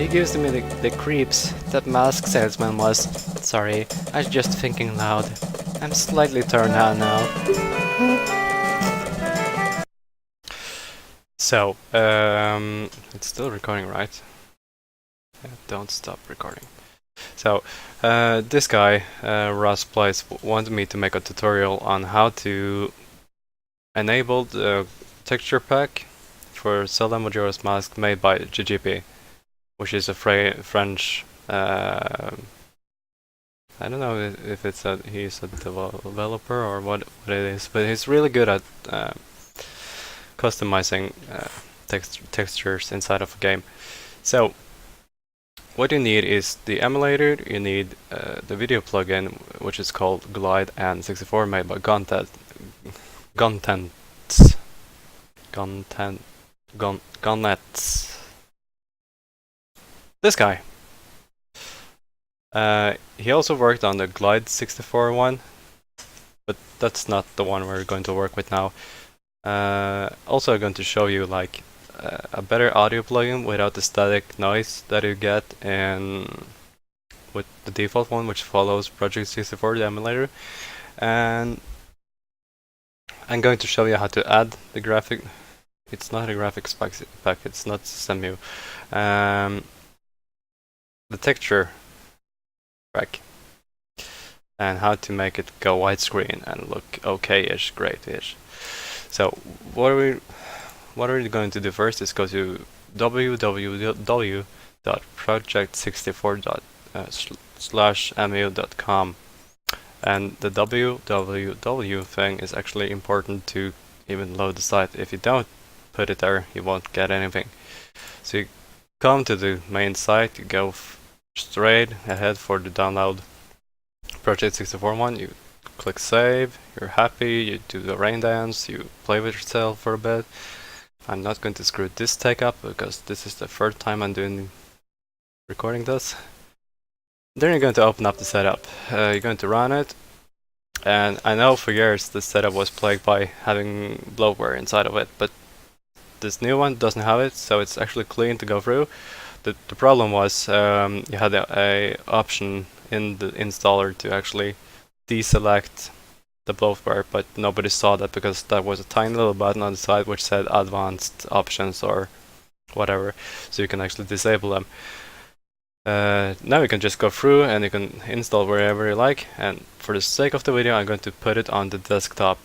He gives me the creeps. That mask salesman was. Sorry, I was just thinking loud. I'm slightly turned on now. So, it's still recording, right? Yeah, don't stop recording. So, this guy, Ros Plays, wanted me to make a tutorial on how to enable the texture pack for Zelda Majora's Mask made by Djipi, which is a French. I don't know if it's he's a developer or what it is, but he's really good at customizing textures inside of a game. So what you need is the emulator, you need the video plugin, which is called GlideN64, made by Gunnets. This guy. He also worked on the GlideN64 one, but that's not the one we're going to work with now. Also, I'm going to show you like a better audio plugin without the static noise that you get in with the default one, which follows Project 64, the emulator. And I'm going to show you how to add the graphic. It's not a graphics pack. It's not SystemU. The texture pack, and how to make it go widescreen and look okay-ish, great-ish. So what are we going to do first is go to www.project64.mu.com, and the www thing is actually important to even load the site. If you don't put it there, you won't get anything. So you come to the main site, you go straight ahead for the download Project 64 one, you click save, you're happy, you do the rain dance, you play with yourself for a bit. I'm not going to screw this take up because this is the third time I'm recording this. Then you're going to open up the setup. You're going to run it, and I know for years this setup was plagued by having bloatware inside of it, but this new one doesn't have it, so it's actually clean to go through. The problem was you had a option in the installer to actually deselect the bloatware, but nobody saw that because that was a tiny little button on the side which said advanced options or whatever, so you can actually disable them. Now you can just go through and you can install wherever you like, and for the sake of the video I'm going to put it on the desktop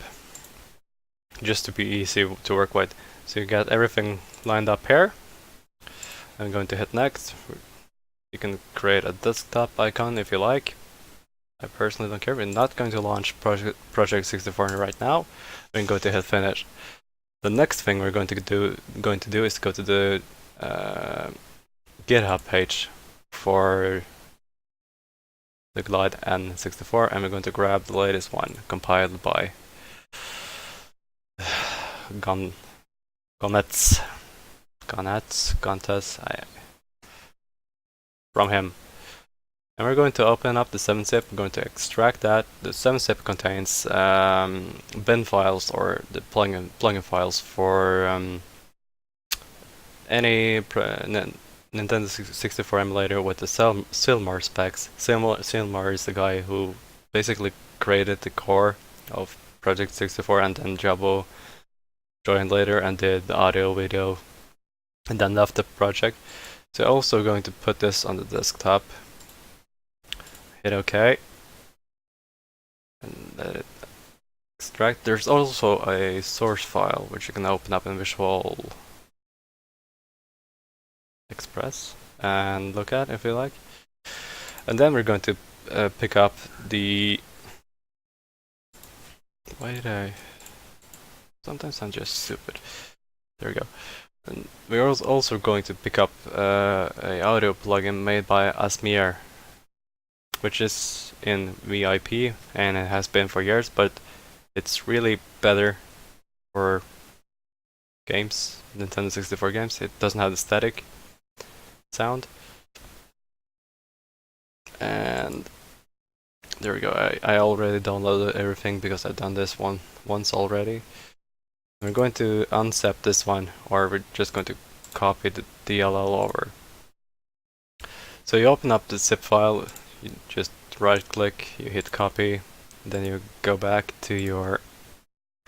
just to be easy to work with. So you got everything lined up here. I'm going to hit next. You can create a desktop icon if you like. I personally don't care. We're not going to launch Project 64 right now. We're going to hit finish. The next thing we're going to do is go to the GitHub page for the GlideN64, and we're going to grab the latest one compiled by Gunnets from him. And we're going to open up the 7-zip, we're going to extract that. The 7-zip contains bin files or the plugin files for any Nintendo 64 emulator with the Silmar specs. Silmar is the guy who basically created the core of Project 64, and then Jabo joined later and did the audio, video, and then left the project. So also going to put this on the desktop. Hit OK. And let it extract. There's also a source file which you can open up in Visual Express and look at if you like. And then we're going to pick up the... Sometimes I'm just stupid. There we go. And we're also going to pick up a audio plugin made by Azimer, which is in VIP and it has been for years, but it's really better for games, Nintendo 64 games. It doesn't have the static sound. And there we go. I already downloaded everything because I've done this once already. We're going to unzip this one, or we're just going to copy the DLL over. So you open up the zip file, you just right click, you hit copy, then you go back to your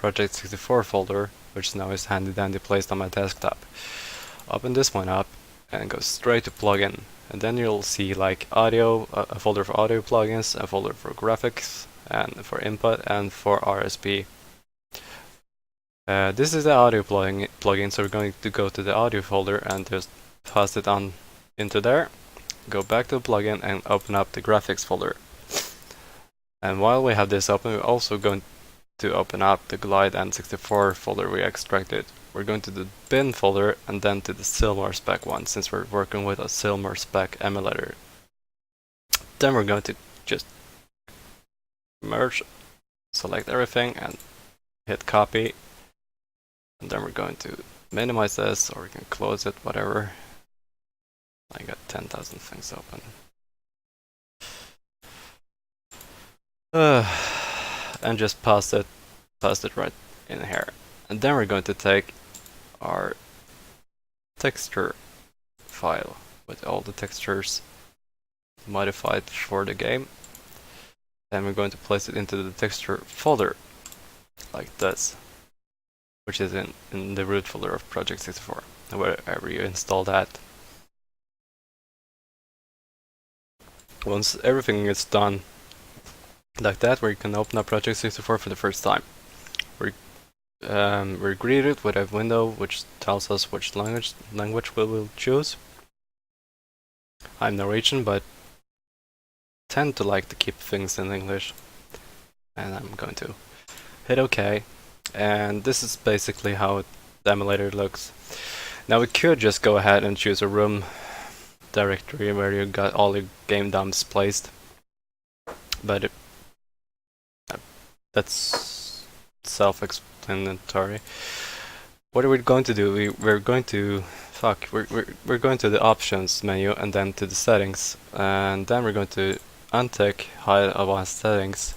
Project64 folder, which now is handy dandy placed on my desktop. Open this one up and go straight to plugin, and then you'll see like audio, a folder for audio plugins, a folder for graphics, and for input, and for RSP. This is the audio plugin, so we're going to go to the audio folder and just pass it on into there. Go back to the plugin and open up the graphics folder. And while we have this open, we're also going to open up the GlideN64 folder we extracted. We're going to the bin folder and then to the Azimer spec one, since we're working with a Azimer spec emulator. Then we're going to just merge, select everything and hit copy. And then we're going to minimize this, or we can close it, whatever. I got 10,000 things open. And just paste it right in here. And then we're going to take our texture file with all the textures modified for the game. And we're going to place it into the texture folder, like this, which is in the root folder of Project64, wherever you install that. Once everything is done like that, we can open up Project64 for the first time. We're greeted with a window which tells us which language we will choose. I'm Norwegian, but tend to like to keep things in English, and I'm going to hit OK. And this is basically how the emulator looks. Now we could just go ahead and choose a room directory where you got all your game dumps placed, but that's self-explanatory. What are we going to do? We're going to going to the options menu and then to the settings, and then we're going to untick hide advanced settings,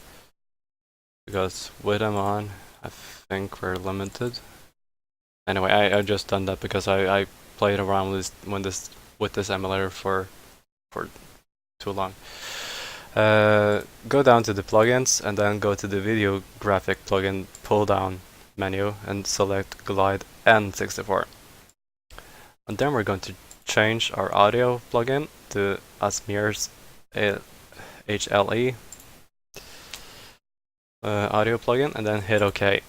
because with them on I think we're limited. Anyway, I just done that because I played around with this emulator for too long. Go down to the plugins and then go to the video graphic plugin pull down menu and select GlideN64. And then we're going to change our audio plugin to Azimer's HLE audio plugin, and then hit OK.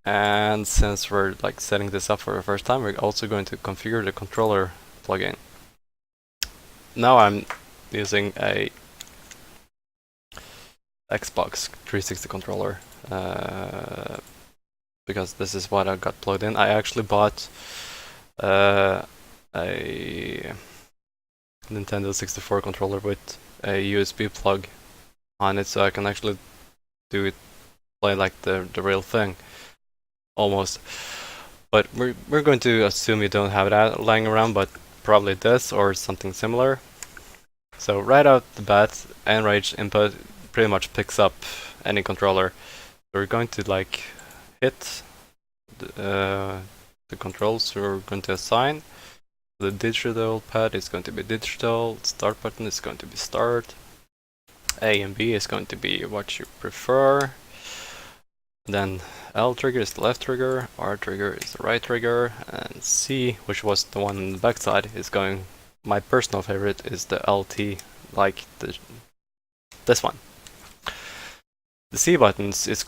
And since we're like setting this up for the first time, we're also going to configure the controller plugin. Now I'm using a Xbox 360 controller because this is what I got plugged in. I actually bought a Nintendo 64 controller with a USB plug on it, so I can actually play like the real thing, almost. But we're going to assume you don't have that lying around, but probably this or something similar. So right out the bat, Enrage input pretty much picks up any controller. So we're going to like hit the controls we're going to assign. The digital pad is going to be digital, start button is going to be start, A and B is going to be what you prefer, then L trigger is the left trigger, R trigger is the right trigger, and C, which was the one on the back side, is going, my personal favorite is the LT, like this one. The C buttons is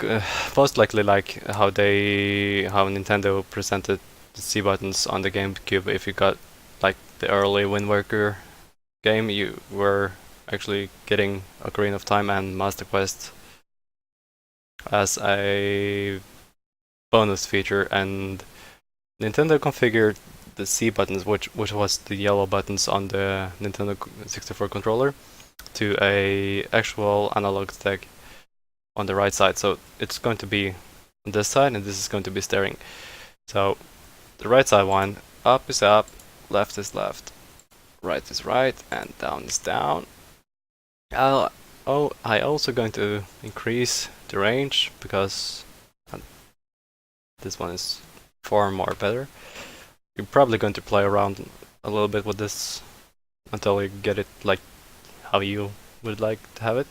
most likely like how Nintendo presented the C buttons on the GameCube. If you got like the early Wind Waker game, you were actually getting Ocarina of Time and Master Quest as a bonus feature, and Nintendo configured the C buttons, which was the yellow buttons on the Nintendo 64 controller, to a actual analog stick on the right side. So it's going to be on this side and this is going to be steering. So the right side one, up is up, left is left, right is right, and down is down. I also going to increase the range because this one is far more better. You're probably going to play around a little bit with this until you get it like how you would like to have it.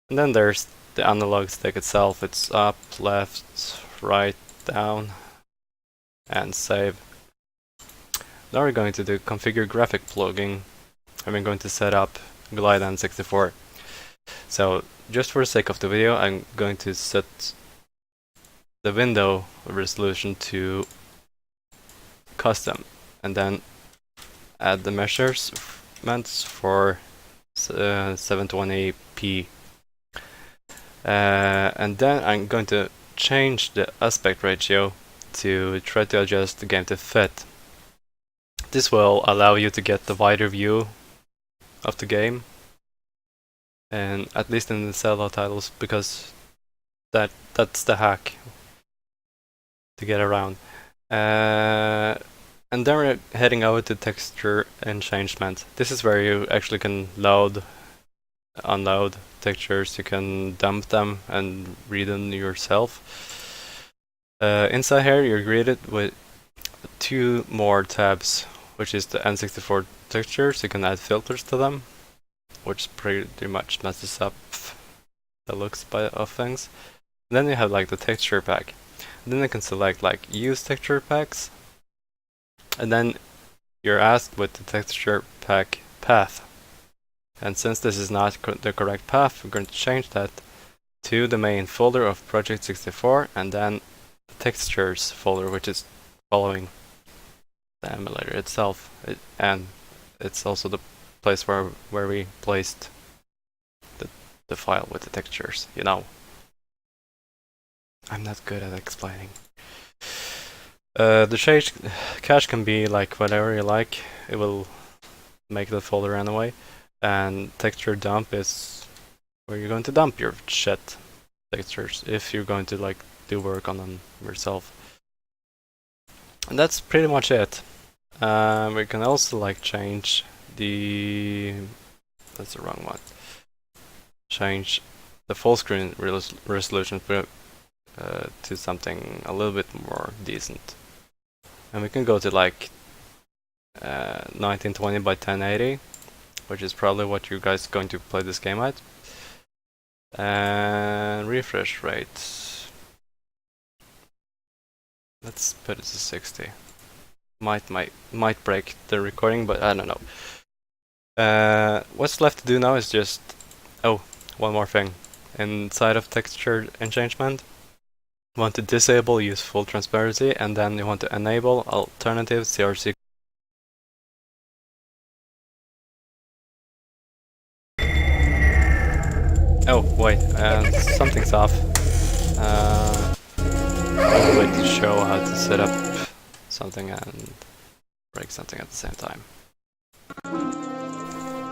And then there's the analog stick itself. It's up, left, right, down, and save. Now we're going to do configure graphic plugin, and we're going to set up GlideN64. So just for the sake of the video, I'm going to set the window resolution to custom, and then add the measurements for 720p. And then I'm going to change the aspect ratio to try to adjust the game to fit. This will allow you to get the wider view of the game, and at least in the Zelda titles, because that's the hack to get around. And then we're heading over to texture enchantment. This is where you actually can load, unload textures. You can dump them and read them yourself. Inside here you're greeted with 2 more tabs, which is the N64 textures. You can add filters to them, which pretty much messes up the looks of things. And then you have like the texture pack. And then you can select like use texture packs, and then you're asked with the texture pack path. And since this is not the correct path, we're going to change that to the main folder of Project 64, and then the textures folder, which is following the emulator itself. And it's also the place where we placed the file with the textures, you know. I'm not good at explaining. The cache can be like whatever you like. It will make the folder anyway. And texture dump is where you're going to dump your shit textures if you're going to like do work on them yourself. And that's pretty much it. We can also like change the... that's the wrong one. Change the full screen resolution to something a little bit more decent. And we can go to like 1920 by 1080, which is probably what you guys are going to play this game at. And refresh rate, let's put it to 60. Might break the recording, but I don't know. What's left to do now is just... oh, one more thing. Inside of texture enchantment, you want to disable use full transparency, and then you want to enable alternative CRC. Oh wait, something's off. I'll wait to show how to set up something and break something at the same time.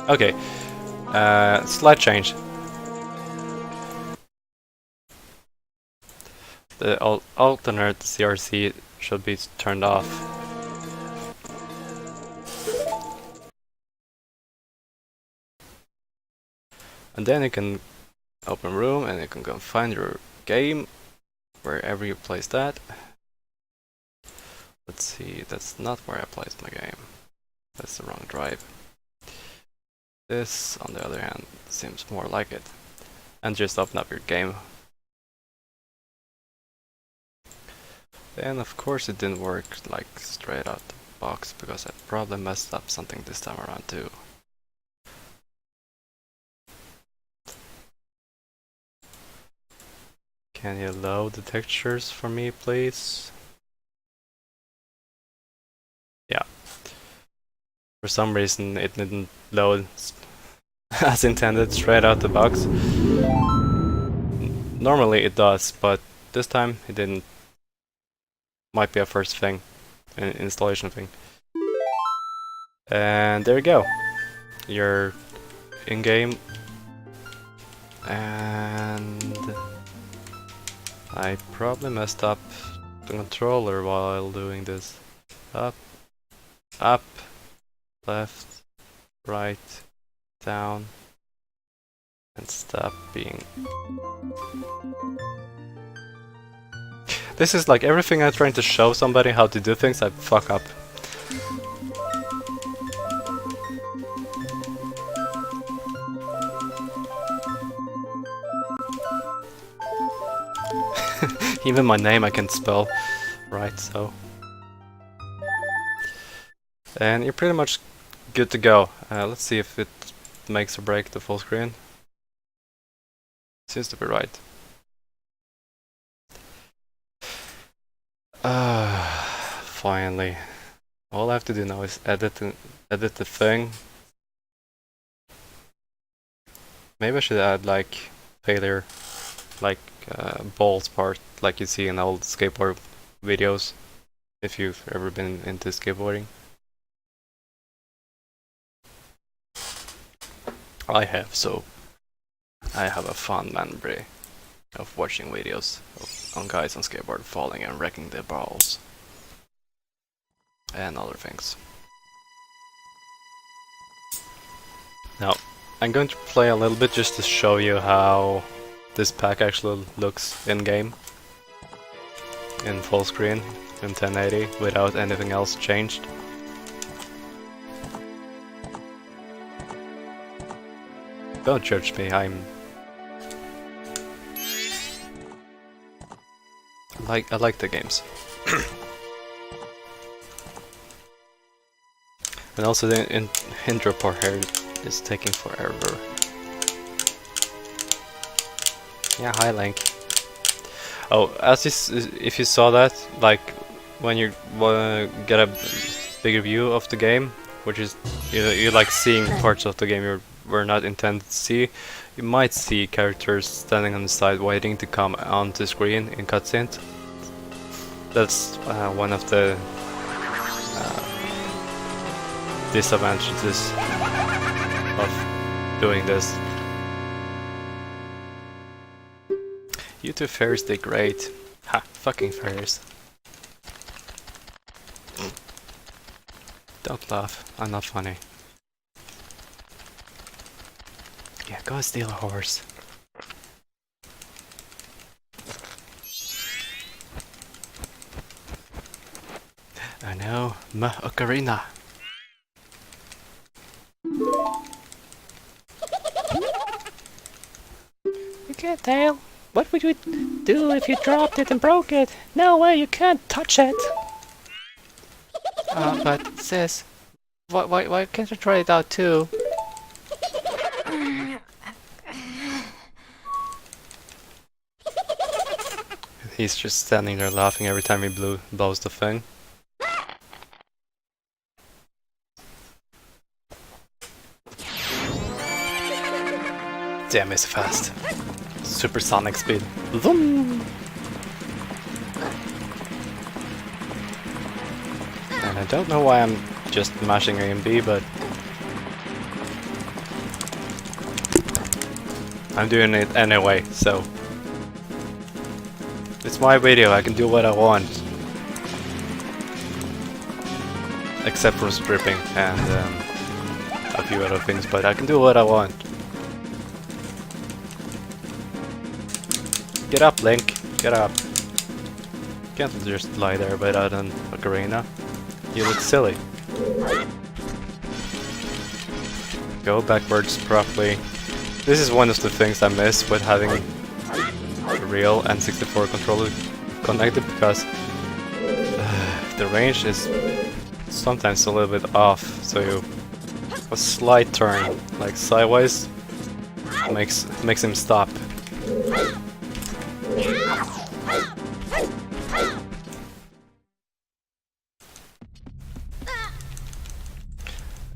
Okay, slight change. The alternate CRC should be turned off. And then you can open room and you can go find your game wherever you place that. Let's see, that's not where I placed my game. That's the wrong drive. This, on the other hand, seems more like it. And just open up your game. And of course it didn't work like straight out the box, because I probably messed up something this time around too. Can you load the textures for me, please? Yeah. For some reason it didn't load as intended straight out the box. Normally it does, but this time it didn't. Might be a first thing, an installation thing. And there you go. You're in game. And I probably messed up the controller while doing this. Up, up, left, right, down, and stop being... This is like everything I'm trying to show somebody how to do things, I fuck up. Even my name I can't spell right, so... And you're pretty much good to go. Let's see if it makes or break the full screen. Seems to be right. Finally. All I have to do now is edit the thing. Maybe I should add like failure, like balls part, like you see in old skateboard videos, if you've ever been into skateboarding. I have, so I have a fond memory of watching videos on guys on skateboard falling and wrecking their balls and other things. Now, I'm going to play a little bit just to show you how this pack actually looks in-game. In full screen, in 1080, without anything else changed. Don't judge me, I like the games. And also the intro part here is taking forever. Yeah, hi Link. Oh, if you saw that, like when you get a bigger view of the game, which is you like seeing parts of the game you were not intended to see, you might see characters standing on the side waiting to come onto screen in cutscenes. That's one of the disadvantages of doing this. YouTube fairies, they're great. Ha, fucking fairies. Don't laugh, I'm not funny. Yeah, go steal a horse. I know, ocarina. You can't tell. What would you do if you dropped it and broke it? No way, you can't touch it. But sis, why can't you try it out too? He's just standing there laughing every time he blows the thing. Damn, it's fast. Supersonic speed. Vroom! And I don't know why I'm just mashing A and B, but I'm doing it anyway, so it's my video, I can do what I want. Except for stripping and a few other things, but I can do what I want. Get up, Link. Get up. Can't just lie there without an ocarina. You look silly. Go backwards properly. This is one of the things I miss with having a real N64 controller connected, because the range is sometimes a little bit off, so a slight turn, like sideways, makes him stop.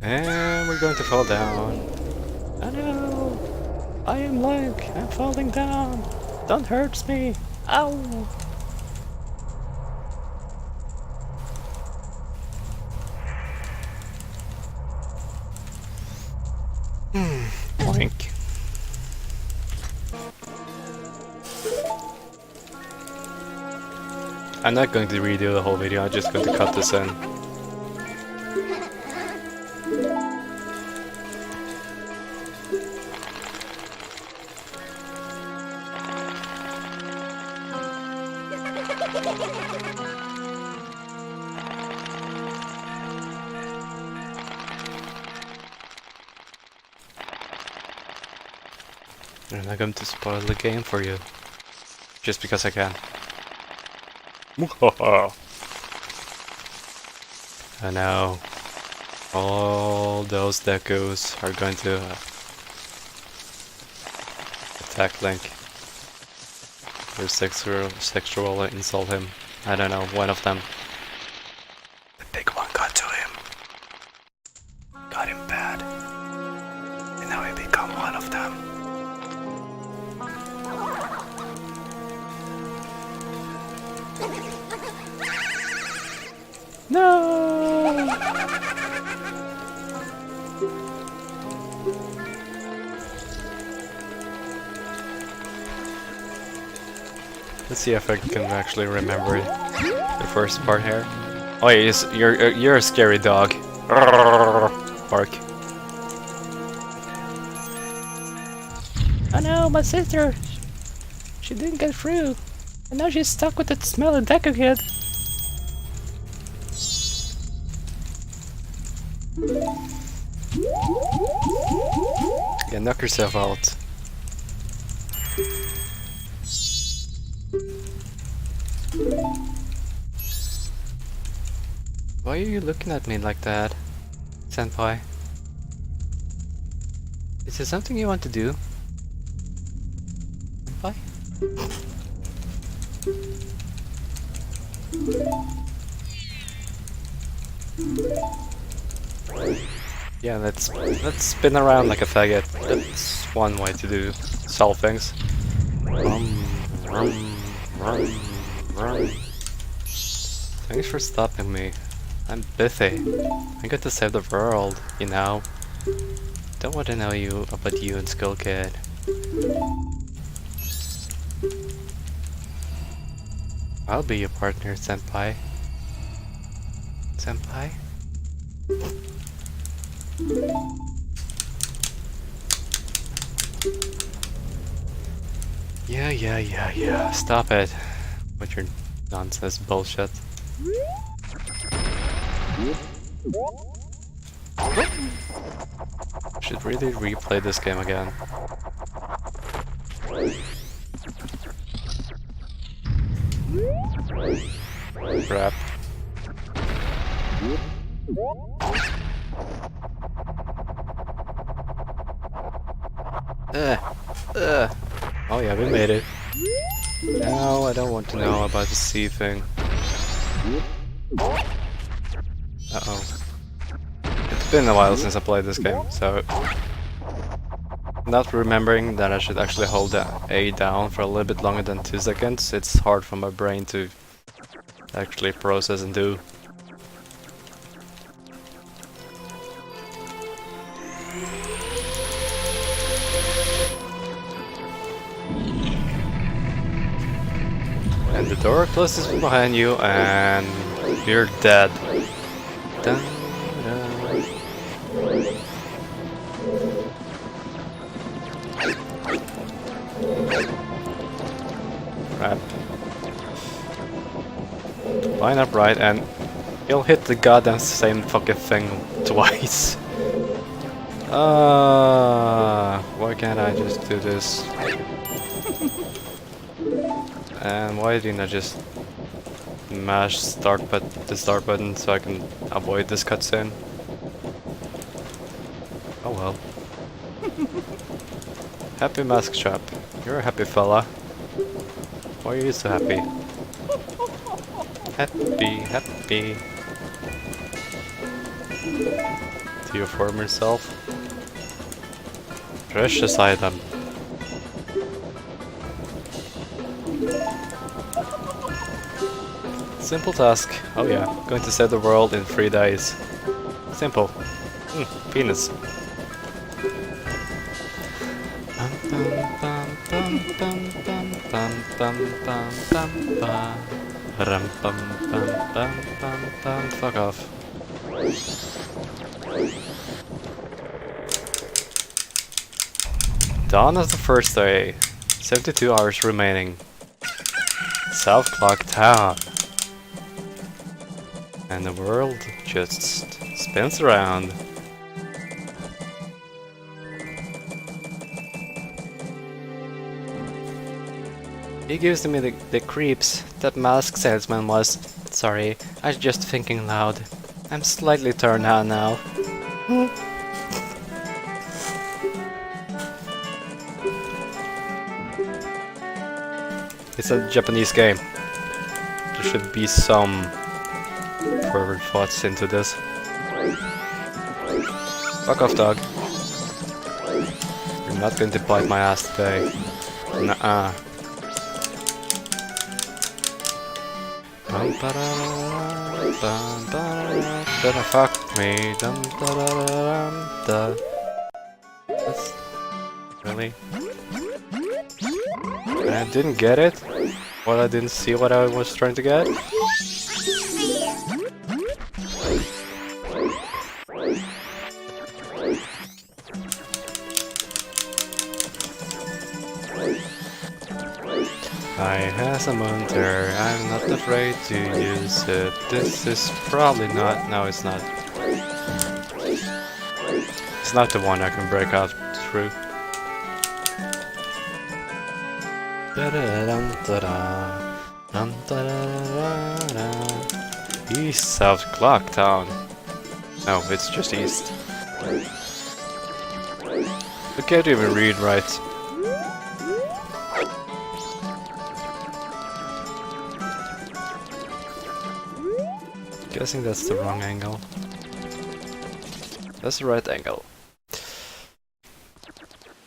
And we're going to fall down. Oh no! I am Link! I'm falling down! Don't hurt me! Ow! Link. I'm not going to redo the whole video, I'm just going to cut this in. I'm not going to spoil the game for you, just because I can. And now all those decos are going to attack Link. Or sexual insult him. I don't know, one of them. The big one got to him. Got him bad. And now he become one of them. No! Let's see if I can actually remember the first part here. Oh yeah, you're a scary dog. Bark. Oh no, my sister! She didn't get through. And now she's stuck with that smelly deco kid. Yeah, knock yourself out. Why are you looking at me like that, Senpai? Is there something you want to do? Senpai? Yeah, let's spin around like a faggot. That's one way to solve things. Thanks for stopping me. I'm busy. I got to save the world, you know. Don't want to know about you and Skull Kid. I'll be your partner, Senpai. Senpai? Yeah. Stop it. With your nonsense bullshit. Should really replay this game again. Crap. Oh yeah, we made it. Now I don't want to know about the sea thing. Uh-oh. It's been a while since I played this game, so... Not remembering that I should actually hold the A down for a little bit longer than 2 seconds, it's hard for my brain to actually process and do. And the door closes behind you and you're dead. Dun, dun. Crap. Line up right and you'll hit the goddamn same fucking thing twice. Why can't I just do this? And why didn't I just mash the start button so I can avoid this cutscene? Oh well. Happy Mask Chap. You're a happy fella. Why are you so happy? Happy. To your former self. Precious item. Simple task. Oh yeah, going to save the world in 3 days. Simple. Penis. Fuck off. Dawn of the first day. 72 hours remaining. South Clock Town. And the world just spins around. He gives me the creeps. That mask salesman was. Sorry, I was just thinking loud. I'm slightly turned on now. It's a Japanese game. There should be some forward thoughts into this. Fuck off, dog. You're not going to bite my ass today. Nuh-uh. Gonna fuck me. Really? I didn't get it? Well, I didn't see what I was trying to get? I has a mounter, I'm not afraid to use it. This is probably not... no, it's not. It's not the one I can break out through. East South Clocktown. No, it's just east. I can't even read right. Guessing that's the wrong angle. That's the right angle.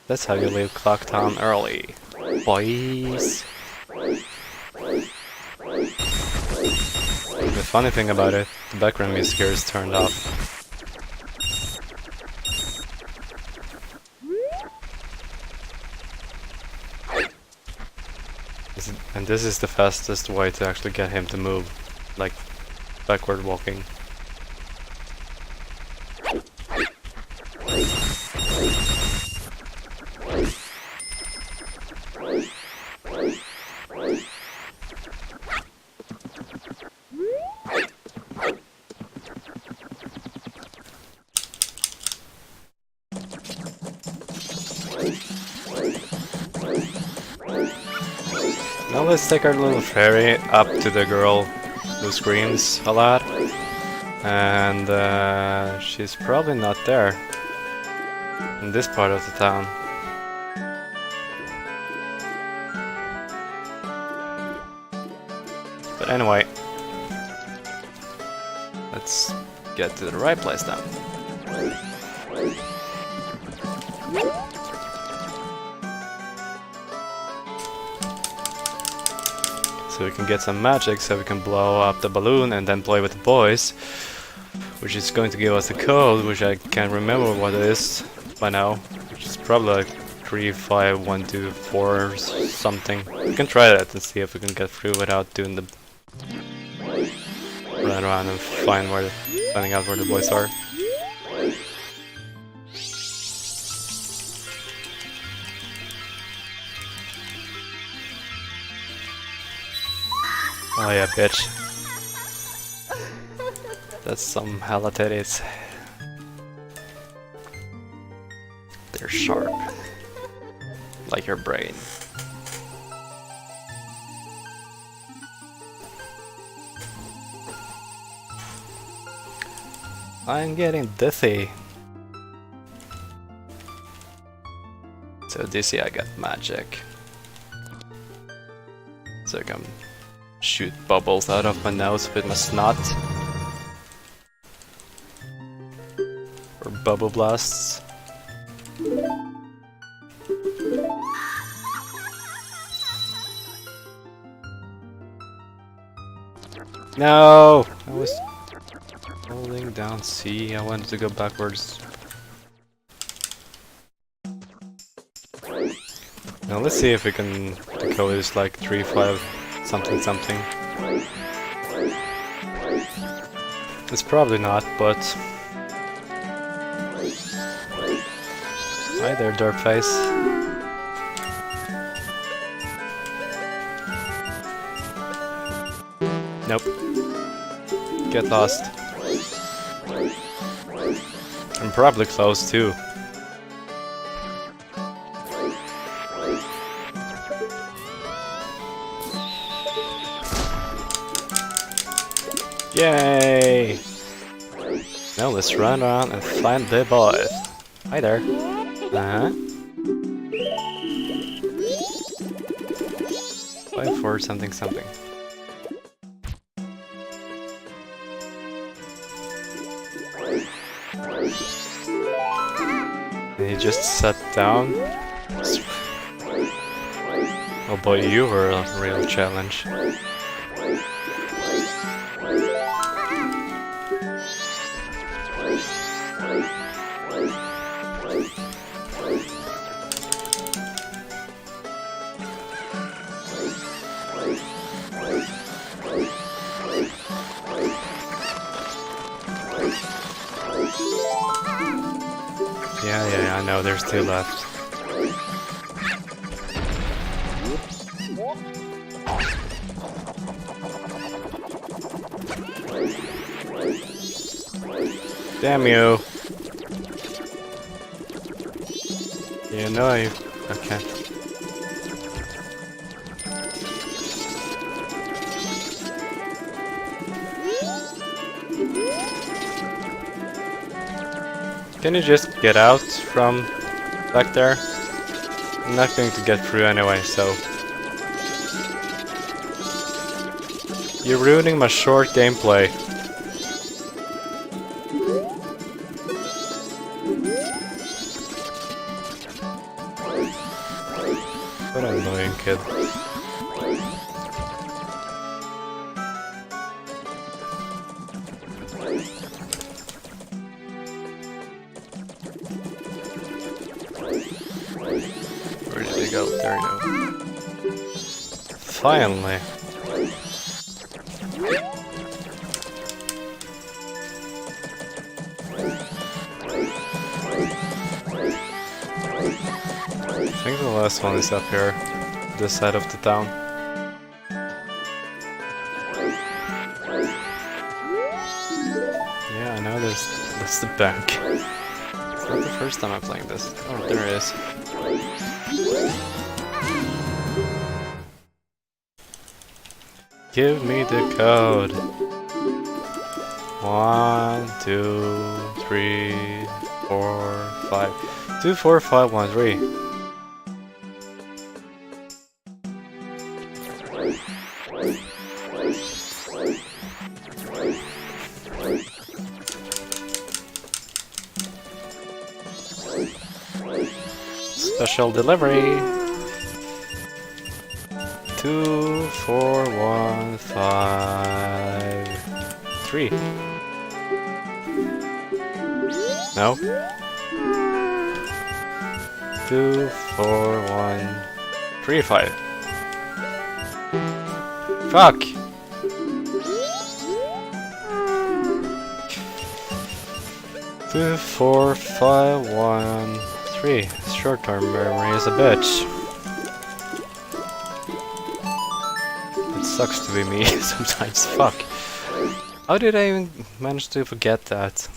That's how you leave Clocktown early, boys. The funny thing about it, the background music here is turned off. And this is the fastest way to actually get him to move, like backward walking. Now let's take our little ferry up to the girl who screams a lot. And she's probably not there in this part of the town. But anyway, let's get to the right place now. So we can get some magic so we can blow up the balloon and then play with the boys, which is going to give us the code, which I can't remember what it is by now, which is probably like 35124 or something. We can try that and see if we can get through without doing the run around and finding out where the boys are. Oh yeah, bitch. That's some hella titties. They're sharp. Like your brain. I'm getting dizzy. So dizzy I got magic. So I can shoot bubbles out of my nose with my snot. Or bubble blasts. No! I was holding down C. I wanted to go backwards. Now let's see if we can... the code is like 35 something something. It's probably not, but... Hi there, Dirtface. Nope. Get lost. I'm probably close too. Yay! Now let's run around and find the boys. Hi there. Uh-huh. 5, 4, something, something. And he just sat down. Oh boy, you were a real challenge. Yeah, I know, there's 2 left. Damn you! You know you... Okay. Can you just get out from back there? I'm not going to get through anyway, so... You're ruining my short gameplay. What an annoying kid. Where did he go? There you go. Finally. I think the last one is up here, this side of the town. Yeah, I know that's the bank. It's not the first time I'm playing this. Oh, there it is. Give me the code. 1, 2, 3, 4, 5. 2, 4, 5, 1, 3. Special delivery. 2, 4, 1, 5, 3. No. 2, 4, 1, 3, 5. Fuck! Two, 4, 5, 1, 3. Short-term memory is a bitch. It sucks to be me sometimes. Fuck. How did I even manage to forget that?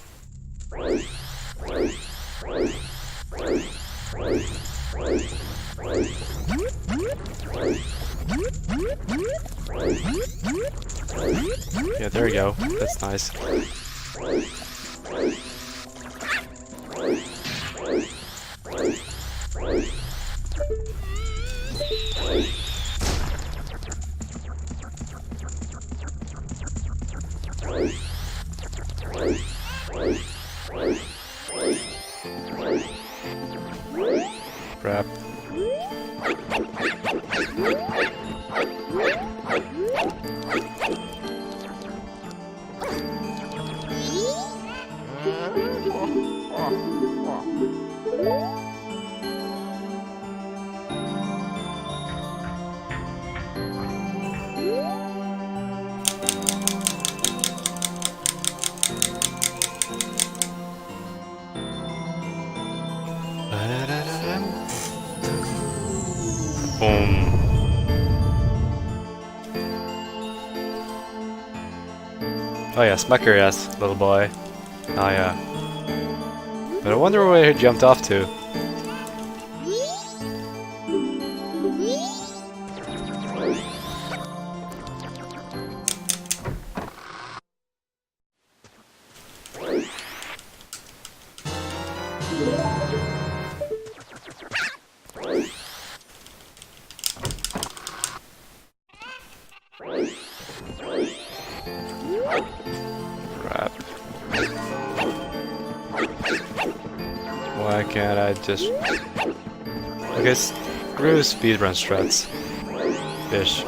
Yeah, there you go. That's nice. Crap. Boom. Oh yeah, smack your ass, little boy. Oh yeah. But I wonder where he jumped off to. can't I just... Okay, screw speedrun strats. Fish.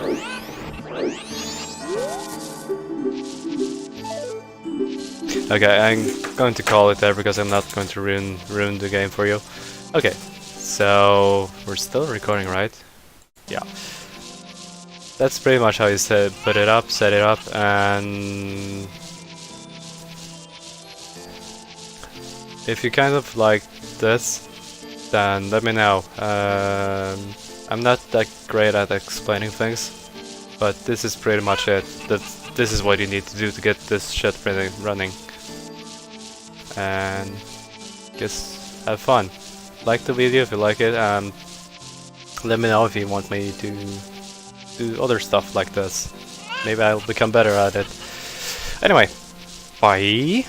Okay, I'm going to call it there because I'm not going to ruin the game for you. Okay, so we're still recording, right? Yeah. That's pretty much how you set it up, and if you kind of like this, then let me know. I'm not that great at explaining things, but this is pretty much it. This is what you need to do to get this shit running. And just have fun. Like the video if you like it, and let me know if you want me to do other stuff like this. Maybe I'll become better at it. Anyway, bye!